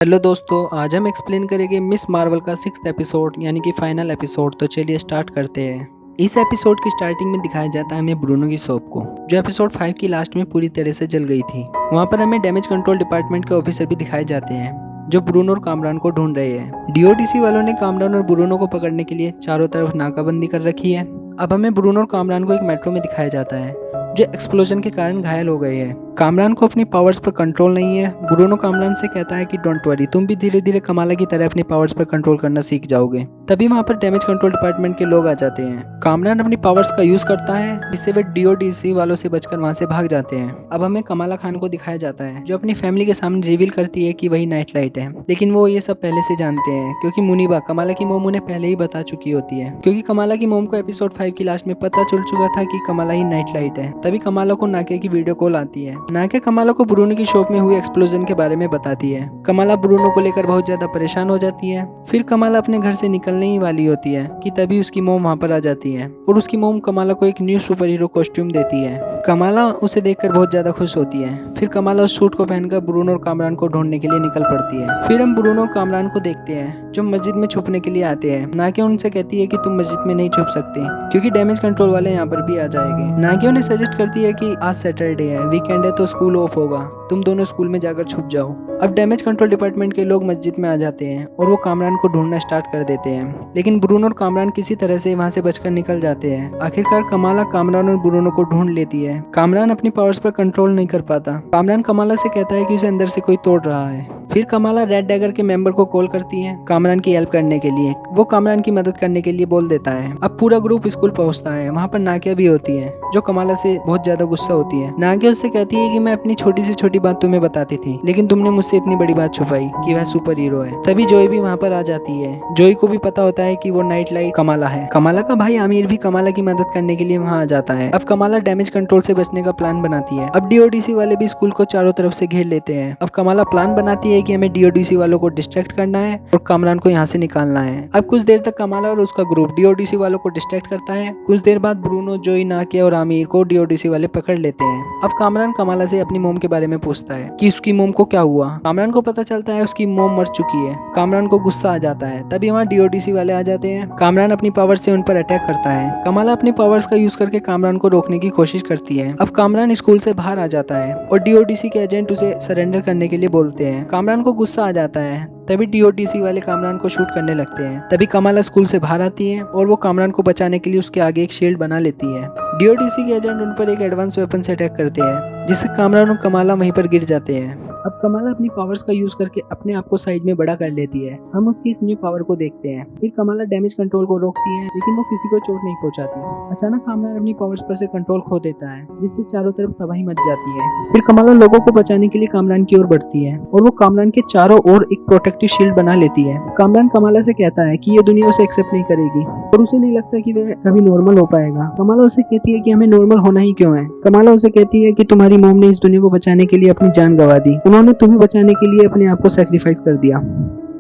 Hello दोस्तों, आज हम एक्सप्लेन करेंगे मिस मार्वल का 6th एपिसोड यानी कि फाइनल एपिसोड। तो चलिए स्टार्ट करते हैं। इस एपिसोड की स्टार्टिंग में दिखाया जाता है हमें ब्रूनो की शॉप को, जो एपिसोड 5 की लास्ट में पूरी तरह से जल गई थी। वहाँ पर हमें डैमेज कंट्रोल डिपार्टमेंट के ऑफिसर भी दिखाए जाते हैं, जो ब्रूनो और कामरान को ढूंढ रहे हैं। डीओडीसी वालों ने कामरान और ब्रूनो को पकड़ने के लिए चारों तरफ नाकाबंदी कर रखी है। अब हमें ब्रूनो और कामरान को एक मेट्रो में दिखाया जाता है, जो एक्सप्लोजन के कारण घायल हो गए हैं। कामरान को अपनी पावर्स पर कंट्रोल नहीं है। ब्रूनो कामरान से कहता है कि डोंट वरी, तुम भी धीरे धीरे कमाला की तरह अपनी पावर्स पर कंट्रोल करना सीख जाओगे। तभी वहाँ पर डैमेज कंट्रोल डिपार्टमेंट के लोग आ जाते हैं। कामरान अपनी पावर्स का यूज करता है, जिससे वे डीओडीसी वालों से बचकर वहाँ से भाग जाते हैं। अब हमें कमाला खान को दिखाया जाता है, जो अपनी फैमिली के सामने रिवील करती है कि वही नाइट लाइट है। लेकिन वो ये सब पहले से जानते हैं, क्योंकि मुनीबा कमाला की मोम उन्हें पहले ही बता चुकी होती है। क्योंकि कमाला की मोम को एपिसोड 5 की लास्ट में पता चल चुका था कि कमाला ही नाइट लाइट है। तभी कमाला को नाके की वीडियो कॉल आती है। नाके कमाला को ब्रूनो की शॉप में हुई एक्सप्लोजन के बारे में बताती है। कमाला ब्रूनो को लेकर बहुत ज्यादा परेशान हो जाती है। फिर कमाला अपने घर से निकलने ही वाली होती है कि तभी उसकी मोम वहाँ पर आ जाती है और उसकी मोम कमाला को एक न्यू सुपर हीरो कॉस्ट्यूम देती है। कमाला उसे देखकर बहुत ज्यादा खुश होती है। फिर कमाला उस सूट को पहनकर ब्रूनो और कामरान को ढूंढने के लिए निकल पड़ती है। फिर हम ब्रूनो और कामरान को देखते हैं, जो मस्जिद में छुपने के लिए आते हैं। नाके उनसे कहती है कि तुम मस्जिद में नहीं छुप सकते, क्योंकि डैमेज कंट्रोल वाले यहाँ पर भी आ जाएंगे। नाके उन्हें सजेस्ट करती है कि आज सैटरडे है, वीकेंड है, तो स्कूल ऑफ होगा, तुम दोनों स्कूल में जाकर छुप जाओ। अब डैमेज कंट्रोल डिपार्टमेंट के लोग मस्जिद में आ जाते हैं और वो कामरान को ढूंढना स्टार्ट कर देते हैं। लेकिन ब्रूनो और कामरान किसी तरह से वहाँ से बचकर निकल जाते हैं। आखिरकार कमाला कामरान और ब्रूनो को ढूंढ लेती है। कामरान अपनी पावर्स पर कंट्रोल नहीं कर पाता। कामरान कमाला से कहता है कि उसे अंदर से कोई तोड़ रहा है। फिर कमाला रेड डैगर के मेंबर को कॉल करती है कामरान की हेल्प करने के लिए। वो कामरान की मदद करने के लिए बोल देता है। अब पूरा ग्रुप स्कूल पहुंचता है। वहाँ पर नाकिया भी होती है, जो कमाला से बहुत ज्यादा गुस्सा होती है। नाकिया उससे कहती है कि मैं अपनी छोटी से छोटी बात तुम्हें बताती थी, लेकिन तुमने मुझसे इतनी बड़ी बात छुपाई कि वह सुपर हीरो है। तभी जोई भी वहाँ पर आ जाती है। जोई को भी पता होता है कि वो नाइट लाइट कमाला है। कमाला का भाई आमिर भी कमाला की मदद करने के लिए वहाँ आ जाता है। अब कमाला डैमेज कंट्रोल से बचने का प्लान बनाती है। अब डीओडीसी वाले भी स्कूल को चारों तरफ से घेर लेते हैं। अब कमाला प्लान बनाती है कि हमें डीओडीसी वालों को डिस्ट्रैक्ट करना है और कामरान को यहाँ से निकालना है। अब कुछ देर तक कमाला और उसका ग्रुप डीओडीसी वालों को डिस्ट्रैक्ट करता है। कुछ देर बाद ब्रूनो, जोई, नाकिया और आमिर को डीओडीसी वाले पकड़ लेते हैं। अब कामरान कमाला से अपनी मोम के बारे में पूछता है कि उसकी मोम को क्या हुआ। कामरान को पता चलता है उसकी मोम मर चुकी है। कामरान को गुस्सा आ जाता है। तभी वहाँ डीओडीसी वाले आ जाते हैं। कामरान अपनी पावर से उन पर अटैक करता है। कमाला अपनी पावर्स का यूज करके कामरान को रोकने की कोशिश करती है। अब कामरान स्कूल से बाहर आ जाता है और डीओडीसी के एजेंट उसे सरेंडर करने के लिए बोलते हैं। कामरान को गुस्सा आ जाता है। तभी डीओडीसी वाले कामरान को शूट करने लगते हैं। तभी कमाला स्कूल से बाहर आती है और वो कामरान को बचाने के लिए उसके आगे एक शील्ड बना लेती है। डीओडीसी के एजेंट उन पर एक एडवांस वेपन से अटैक करते हैं, जिससे कामरान और कमाला वहीं पर गिर जाते हैं। अब कमाला अपनी पावर्स का यूज करके अपने आप को साइज में बड़ा कर लेती है। हम उसकी इस न्यू पावर को देखते हैं। फिर कमाला डैमेज कंट्रोल को रोकती है, लेकिन वो किसी को चोट नहीं पहुंचाती। अचानक कामरान अपनी पावर्स पर से कंट्रोल खो देता है, जिससे चारों तरफ तबाही मच जाती है। फिर कमाला लोगों को बचाने के लिए कामरान की ओर बढ़ती है और वो कामरान के चारों ओर एक प्रोटेक्टिव शील्ड बना लेती है। कामरान कमाला से कहता है कि ये दुनिया उसे एक्सेप्ट नहीं करेगी और उसे नहीं लगता कि वह कभी नॉर्मल हो पाएगा। कमाला उसे कहती है कि हमें नॉर्मल होना ही क्यों है। कमाला उसे कहती है कि तुम्हारी मोम ने इस दुनिया को बचाने के लिए अपनी जान गंवा दी, उन्होंने तुम्हें बचाने के लिए अपने आप को सैक्रिफाइस कर दिया।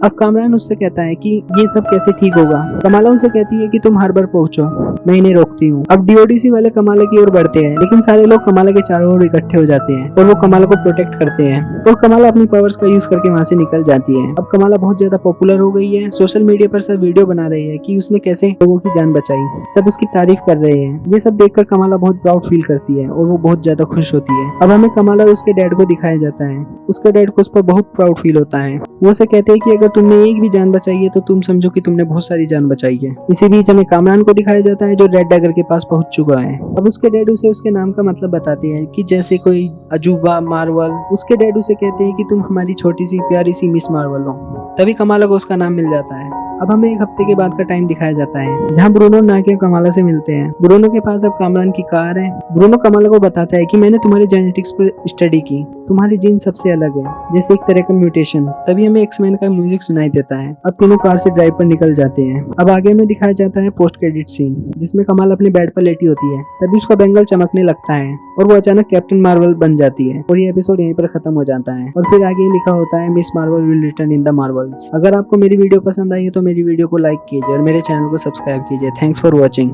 अब कामरान उससे कहता है कि ये सब कैसे ठीक होगा। कमाला उसे कहती है कि तुम हर बार पहुंचो, मैं इन्हें रोकती हूँ। अब डीओडीसी वाले कमाला की ओर बढ़ते हैं, लेकिन सारे लोग कमाला के चारों ओर इकट्ठे हो जाते हैं और वो कमाला को प्रोटेक्ट करते हैं और कमाला अपनी पावर्स का यूज करके वहाँ से निकल जाती है। अब कमाला बहुत ज्यादा पॉपुलर हो गई है। सोशल मीडिया पर सब वीडियो बना रहे हैं कि उसने कैसे लोगों की जान बचाई। सब उसकी तारीफ कर रहे हैं। ये सब देखकर कमाला बहुत प्राउड फील करती है और वो बहुत ज्यादा खुश होती है। अब हमें कमाला और उसके डैड को दिखाया जाता है। उसके डैड को उस पर बहुत प्राउड फील होता है। वो उसे कहते हैं कि अगर तुमने एक भी जान बचाई है तो तुम समझो कि तुमने बहुत सारी जान बचाई है। इसी बीच हमें कामरान को दिखाया जाता है, जो रेड डैगर के पास पहुंच चुका है। अब उसके डैड उसे उसके नाम का मतलब बताते हैं कि जैसे कोई अजूबा, मार्वल। उसके डैड उसे कहते हैं कि तुम हमारी छोटी सी प्यारी सी मिस मार्वल हो। तभी कमाला को उसका नाम मिल जाता है। अब हमें एक हफ्ते के बाद का टाइम दिखाया जाता है, जहाँ ब्रूनो और नाकिया कमाला से मिलते हैं। ब्रूनो के पास अब कामरान की कार है। ब्रूनो कमाला को बताता है कि मैंने तुम्हारे जेनेटिक्स पर स्टडी की, तुम्हारी जीन सबसे अलग है, जैसे एक तरह का म्यूटेशन। तभी हमें एक्समैन का म्यूजिक सुनाई देता है। अब तीनों कार से ड्राइव पर निकल जाते हैं। अब आगे में दिखाया जाता है पोस्ट क्रेडिट सीन, जिसमें कमाल अपने बेड पर लेटी होती है। तभी उसका बैंगल चमकने लगता है और वो अचानक कैप्टन मार्वल बन जाती है और ये एपिसोड यहीं पर खत्म हो जाता है। और फिर आगे लिखा होता है miss Marvel will return in the Marvels. अगर आपको मेरी वीडियो पसंद आई है तो मेरी वीडियो को लाइक कीजिए और मेरे चैनल को सब्सक्राइब कीजिए। Thanks for watching.